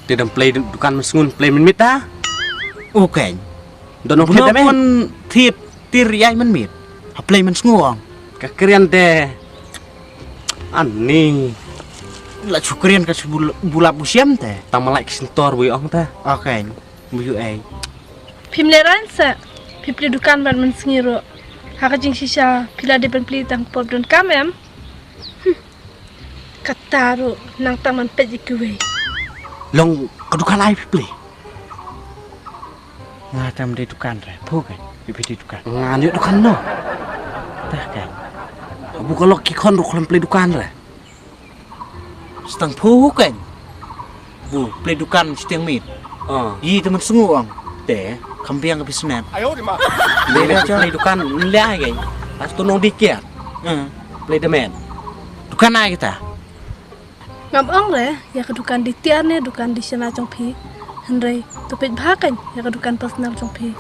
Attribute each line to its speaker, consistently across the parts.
Speaker 1: Tidak play dukan mensungun play min mit ta.
Speaker 2: Okay.
Speaker 1: Donong
Speaker 2: Bukan
Speaker 1: kita men.
Speaker 2: pun tir yai man mit. Play man nguang.
Speaker 1: Kakerian teh. Ani.
Speaker 2: Lah syukrian ka bula busiam teh.
Speaker 1: Tamalai kesentor bui ong teh.
Speaker 2: Okay. Buyu ai.
Speaker 3: Pimleran sa. Pipli dukan ban mensngiro. Haka jing sisa pila de ban pli tang pordon kamem. Kataro nang taman peji kuwe.
Speaker 2: Long kedukan ai play. Ngatam de dukan re. Bukan. Pipi dukan.
Speaker 1: Nganyuk dukan no.
Speaker 2: Tah kan.
Speaker 1: Bukan lo kikon dukan play dukan re.
Speaker 2: Setang phu kan. Bu play dukan setiang mit. Yi teman senguang. Teh kampiang ke bisnet.
Speaker 1: Beda play dukan lihat gay. Pas tu nong dikit. Play the man.
Speaker 2: Dukan ai kita.
Speaker 3: Ngam ong re ya kedukan di tiane dukan di sana chong phi. Henry tupit bhakan ya kedukan personal chong phi.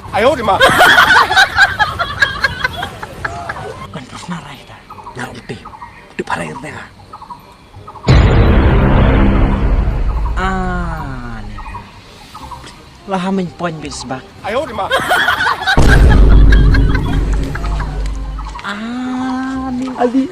Speaker 2: Kan personal ai kita.
Speaker 1: Ngarong teh. Di parai teh.
Speaker 2: Ni. Lah hamin poin bisbak. Ni.
Speaker 1: Ali.